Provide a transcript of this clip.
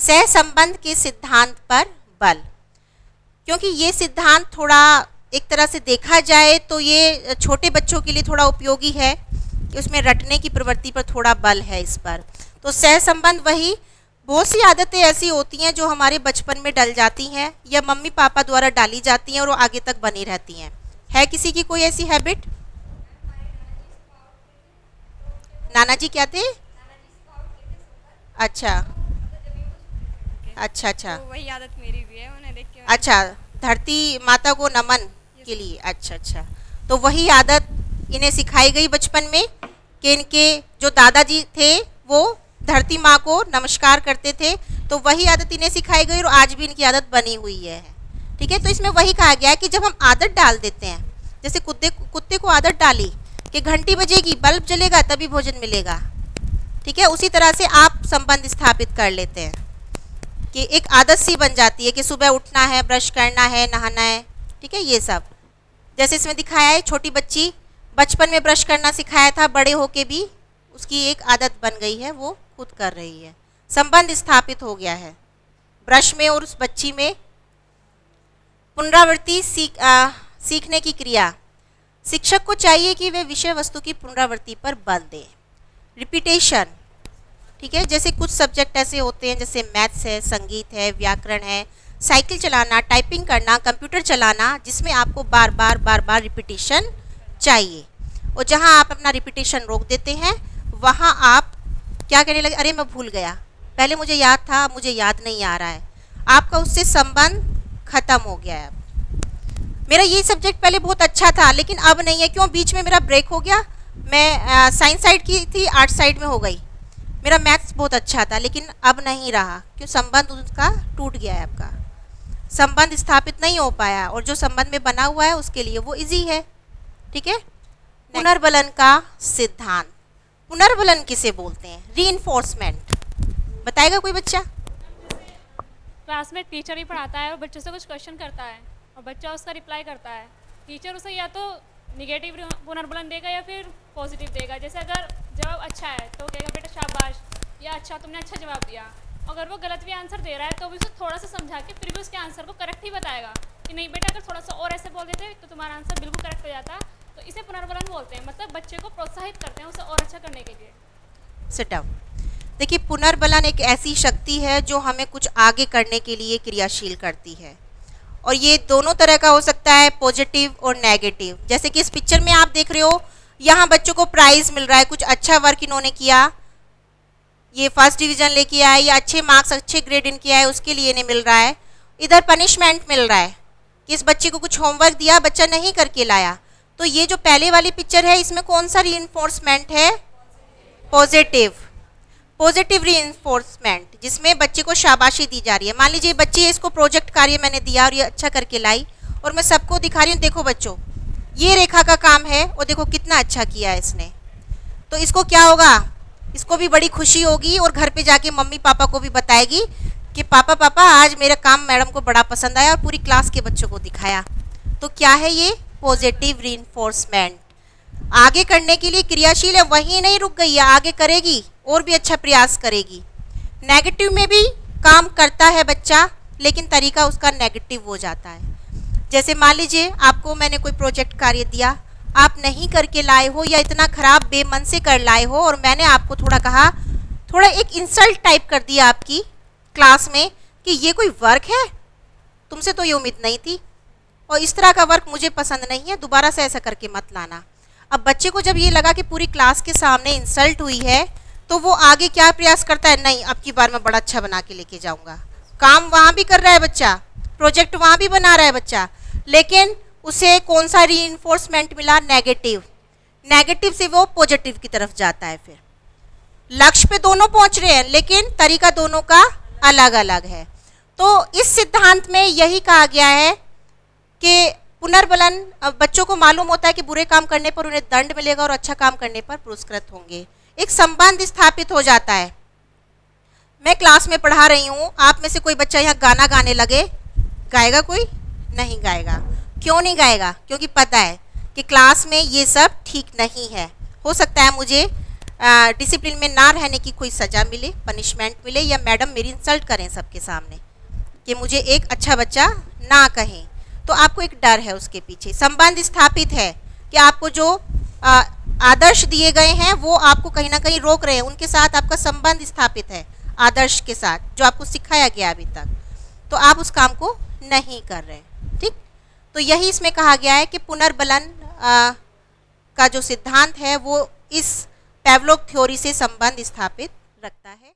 सहसंबंध के सिद्धांत पर बल। क्योंकि ये सिद्धांत थोड़ा एक तरह से देखा जाए तो ये छोटे बच्चों के लिए थोड़ा उपयोगी है कि उसमें रटने की प्रवृत्ति पर थोड़ा बल है इस पर। तो सहसंबंध वही, बहुत सी आदतें ऐसी होती हैं जो हमारे बचपन में डल जाती हैं या मम्मी पापा द्वारा डाली जाती हैं और वो आगे तक बनी रहती हैं। है किसी की कोई ऐसी हैबिट? नाना जी क्या थे? अच्छा अच्छा अच्छा, तो वही आदत मेरी भी है, उन्हें देख के अच्छा, धरती माता को नमन के लिए। अच्छा अच्छा, तो वही आदत इन्हें सिखाई गई बचपन में कि इनके जो दादाजी थे वो धरती माँ को नमस्कार करते थे, तो वही आदत इन्हें सिखाई गई और आज भी इनकी आदत बनी हुई है। ठीक है, तो इसमें वही कहा गया है कि जब हम आदत डाल देते हैं, जैसे कुत्ते को आदत डाली कि घंटी बजेगी बल्ब जलेगा तभी भोजन मिलेगा, ठीक है, उसी तरह से आप संबंध स्थापित कर लेते हैं कि एक आदत सी बन जाती है कि सुबह उठना है, ब्रश करना है, नहाना है। ठीक है, ये सब जैसे इसमें दिखाया है, छोटी बच्ची बचपन में ब्रश करना सिखाया था, बड़े होके भी उसकी एक आदत बन गई है, वो खुद कर रही है, संबंध स्थापित हो गया है ब्रश में और उस बच्ची में। पुनरावृत्ति सीखने की क्रिया, शिक्षक को चाहिए कि वे विषय वस्तु की पुनरावृत्ति पर बल दें। रिपीटेशन, ठीक है, जैसे कुछ सब्जेक्ट ऐसे होते हैं जैसे मैथ्स है, संगीत है, व्याकरण है, साइकिल चलाना, टाइपिंग करना, कंप्यूटर चलाना, जिसमें आपको बार बार रिपीटेशन चाहिए, और जहां आप अपना रिपीटेशन रोक देते हैं वहां आप क्या कहने लगे, अरे मैं भूल गया, पहले मुझे याद था, मुझे याद नहीं आ रहा है, आपका उससे संबंध खत्म हो गया है। मेरा ये सब्जेक्ट पहले बहुत अच्छा था लेकिन अब नहीं है, क्यों? बीच में मेरा ब्रेक हो गया, मैं साइंस साइड की थी, आर्ट साइड में हो गई। मेरा मैथ्स बहुत अच्छा था लेकिन अब नहीं रहा, क्यों? संबंध उसका टूट गया है, आपका संबंध स्थापित नहीं हो पाया, और जो संबंध में बना हुआ है उसके लिए वो इजी है। ठीक है, पुनर्बलन का सिद्धांत। पुनर्बलन किसे बोलते हैं? रीइंफोर्समेंट, बताएगा कोई बच्चा? क्लास में टीचर ही पढ़ाता है और बच्चे से कुछ क्वेश्चन करता है और बच्चा उसका रिप्लाई करता है, टीचर उसे या तो निगेटिव पुनर्बलन देगा या फिर पॉजिटिव देगा। जैसे अगर जवाब अच्छा है तो कहेगा बेटा शाबाश, या अच्छा तुमने अच्छा जवाब दिया। अगर वो गलत भी आंसर दे रहा है तो भी उसे थोड़ा सा समझा के फिर भी उसके आंसर को करेक्ट ही बताएगा कि नहीं बेटा अगर थोड़ा सा और ऐसे बोल देते तो तुम्हारा आंसर बिल्कुल करेक्ट हो जाता। तो इसे पुनर्बलन बोलते हैं, मतलब बच्चे को प्रोत्साहित करते हैं उसे और अच्छा करने के लिए। Sit down. देखिए, पुनर्बलन एक ऐसी शक्ति है जो हमें कुछ आगे करने के लिए क्रियाशील करती है, और ये दोनों तरह का हो सकता है, पॉजिटिव और नेगेटिव। जैसे कि इस पिक्चर में आप देख रहे हो, यहाँ बच्चों को प्राइज़ मिल रहा है, कुछ अच्छा वर्क इन्होंने किया, ये फर्स्ट डिवीज़न लेके आए या अच्छे मार्क्स, अच्छे ग्रेड इनके आए, उसके लिए इन्हें मिल रहा है। इधर पनिशमेंट मिल रहा है कि इस बच्चे को कुछ होमवर्क दिया, बच्चा नहीं करके लाया। तो ये जो पहले वाली पिक्चर है इसमें कौन सा रीइंफोर्समेंट है? पॉजिटिव। पॉजिटिव रीइंफोर्समेंट, जिसमें बच्चे को शाबाशी दी जा रही है। मान लीजिए बच्ची, इसको प्रोजेक्ट कार्य मैंने दिया और ये अच्छा करके लाई, और मैं सबको दिखा रही हूँ, देखो बच्चों ये रेखा का काम है और देखो कितना अच्छा किया है इसने। तो इसको क्या होगा? इसको भी बड़ी खुशी होगी और घर पे जाके मम्मी पापा को भी बताएगी कि पापा आज मेरा काम मैडम को बड़ा पसंद आया और पूरी क्लास के बच्चों को दिखाया। तो क्या है ये? Positive reinforcement. आगे करने के लिए क्रियाशील है, वहीं नहीं रुक गई है, आगे करेगी और भी अच्छा प्रयास करेगी। नेगेटिव में भी काम करता है बच्चा, लेकिन तरीका उसका नेगेटिव हो जाता है। जैसे मान लीजिए आपको मैंने कोई प्रोजेक्ट कार्य दिया, आप नहीं करके लाए हो या इतना खराब बेमन से कर लाए हो, और मैंने आपको थोड़ा कहा, थोड़ा एक इंसल्ट टाइप कर दिया आपकी क्लास में कि ये कोई वर्क है, तुमसे तो ये उम्मीद नहीं थी, और इस तरह का वर्क मुझे पसंद नहीं है, दोबारा से ऐसा करके मत लाना। अब बच्चे को जब ये लगा कि पूरी क्लास के सामने इंसल्ट हुई है, तो वो आगे क्या प्रयास करता है? नहीं, अब की बार मैं बड़ा अच्छा बना के लेके जाऊंगा। काम वहाँ भी कर रहा है बच्चा, प्रोजेक्ट वहाँ भी बना रहा है बच्चा, लेकिन उसे कौन सा रीइंफोर्समेंट मिला? नेगेटिव। नेगेटिव से वो पॉजिटिव की तरफ जाता है। फिर लक्ष्य पे दोनों पहुँच रहे हैं लेकिन तरीका दोनों का अलग अलग है। तो इस सिद्धांत में यही कहा गया है कि पुनर्बलन, बच्चों को मालूम होता है कि बुरे काम करने पर उन्हें दंड मिलेगा और अच्छा काम करने पर पुरस्कृत होंगे। एक संबंध स्थापित हो जाता है। मैं क्लास में पढ़ा रही हूँ, आप में से कोई बच्चा यहाँ गाना गाने लगे, गाएगा कोई? नहीं गाएगा। क्यों नहीं गाएगा? क्योंकि पता है कि क्लास में ये सब ठीक नहीं है। हो सकता है मुझे डिसिप्लिन में ना रहने की कोई सज़ा मिले, पनिशमेंट मिले, या मैडम मेरी इंसल्ट करें सबके सामने कि मुझे एक अच्छा बच्चा ना कहें, तो आपको एक डर है उसके पीछे। संबंध स्थापित है कि आपको जो आदर्श दिए गए हैं वो आपको कहीं ना कहीं रोक रहे हैं, उनके साथ आपका संबंध स्थापित है आदर्श के साथ जो आपको सिखाया गया अभी तक, तो आप उस काम को नहीं कर रहे। ठीक, तो यही इसमें कहा गया है कि पुनर्बलन का जो सिद्धांत है वो इस पेवलोव थ्योरी से संबंध स्थापित रखता है।